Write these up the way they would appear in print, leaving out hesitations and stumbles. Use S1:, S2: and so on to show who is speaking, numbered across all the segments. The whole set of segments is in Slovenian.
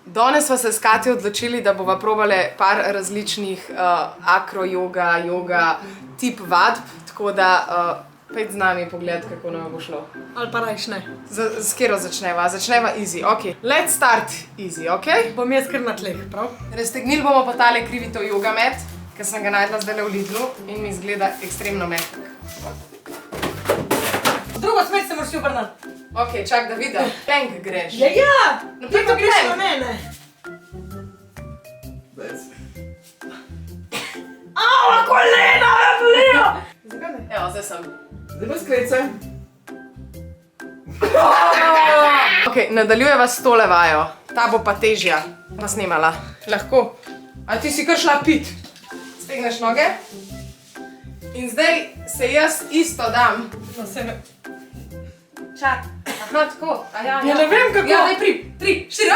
S1: Danes smo se s Katjo odločili, da bova probale par različnih akro-joga, joga tip vadb, tako da pojď z nami pogledati, kako nam bo šlo.
S2: Ali pa rajš ne.
S1: S katero začneva? Začneva easy, ok. Let's start easy, ok?
S2: Bom jaz kar na tleh, prav?
S1: Raztegnili bomo pa tale krivito joga mat, ker sem ga najdla zdajle v Lidlu in mi izgleda ekstremno mehak.
S2: V drugo smer se moraš obrnati.
S1: Ok, čak da vidim. Plank greš.
S2: Ja!
S1: Naprej
S2: Ti pa greš
S1: plank.
S2: na mene. Ava, kolena me bolijo! Zakaj ne?
S1: Evo, zdaj sem.
S3: Zdaj pa skrece.
S1: Ok, nadaljujeva s tole vajo. Ta bo pa težja. Pa snimala. Lahko. A ti si kar šla pit. Stegneš noge. In zdaj se jaz isto dam.
S2: Na sebe.
S1: Čak. Aha, tako. A ja,
S2: Ja ne vem kako.
S1: Ja, daj 3, 4,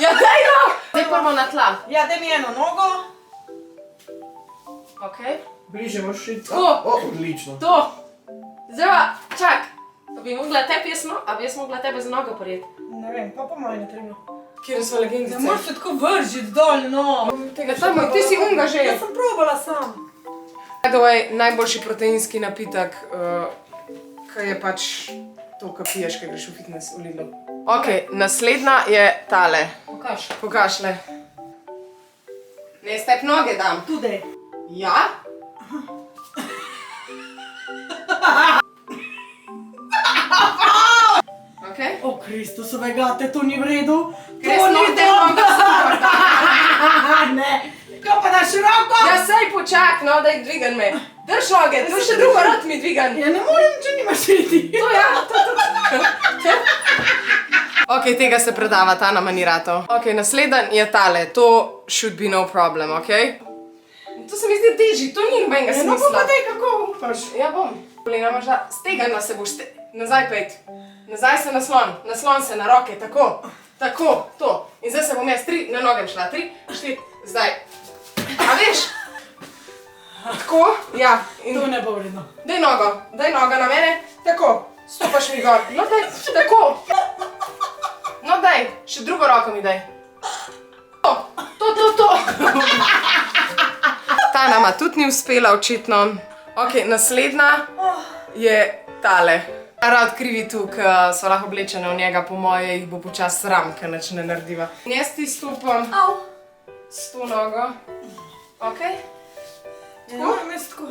S1: Ja, daj no! Zdaj prvo na tla.
S2: Ja, daj mi eno nogo.
S1: Ok.
S3: Bliže moraš iti.
S1: Tako.
S3: Odlično.
S1: To. Zdaj pa, čak. A bi mogla tebi jaz mogla tebe za nogo prijeti?
S2: Ne vem, pa moj ne trebno.
S1: Kjer smo legendice?
S2: Ne moreš se tako vržiti dol, no.
S1: Ti si unga že.
S2: Jaz sem probala sam.
S1: By the way, najboljši proteinski napitek, ki je pač to, kar piješ, ko greš v fitness v Lidlu. Ok, naslednja je tale.
S2: Pokaž.
S1: Pokaž le. Ne, step noge dam.
S2: Tudi.
S1: Ja? Ok.
S2: O, Kristusove gate, to ni v redu.
S1: Res noge noge super.
S2: Ne. Kaj pa daš roko?
S1: Ja, sej počak, no, daj dvigan me. Drž noge, tu še drugo rad mi dvigan.
S2: Ja ne morem, če nimaš riti.
S1: To ja, to. Ok, tega se predava, ta nama ni ratov. Ok, naslednji je tale, to should be no problem, ok? To se mi zdi težji, to ni nobenega smisla.
S2: No pa daj, kako upaš.
S1: Ja bom. Polena imaš da, stegana se boš, nazaj pejt. Nazaj se naslon se na roke, tako. Tako, to. In zdaj se bom jaz 3, na nogem šla, 3, 4, zdaj. A veš? Tako, ja.
S2: To ne bo vredno.
S1: Daj noga na mene, tako. Stopaš mi gor, no daj, tako. No daj, še drugo roko mi daj. To. Ta nama tudi ni uspela očitno. Ok, naslednja je tale. Rad krivi tu, ki so lahko oblečene v njega, po moje jih bo počas sram, ker nič ne narediva. In jaz ti stopam s to nogo. Ok?
S2: Ja, moram jaz tako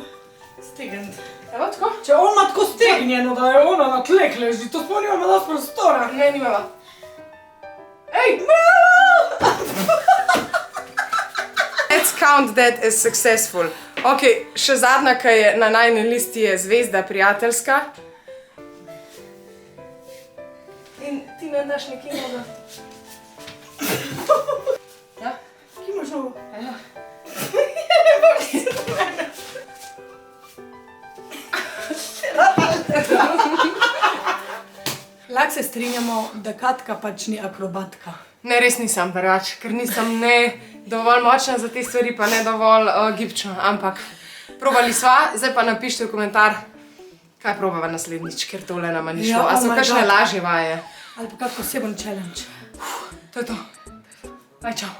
S2: stegniti.
S1: Evo tako?
S2: Če on ima tako stegnjeno, da je ona na tleh leži, to smo nimamo dosti prostora.
S1: Ne, nimava. Ej! Let's count that as successful. Ok, še zadnja, ki je na najni listi, je zvezda prijateljska. In ti ne daš nekaj noga. Ja?
S2: Kje imaš nogo?
S1: Ja.
S2: Lahko se strinjamo, da Katka pač ni akrobatka.
S1: Ne, res nisem drugač, ker nisem ne dovolj močna za te stvari, pa ne dovolj gibčna, ampak probali sva, zdaj pa napišite v komentar, kaj probava naslednjič, ker tole nama ni šlo. A so kakšne lažje vaje?
S2: Ali pa kak poseben challenge.
S1: To je to. Daj, čau.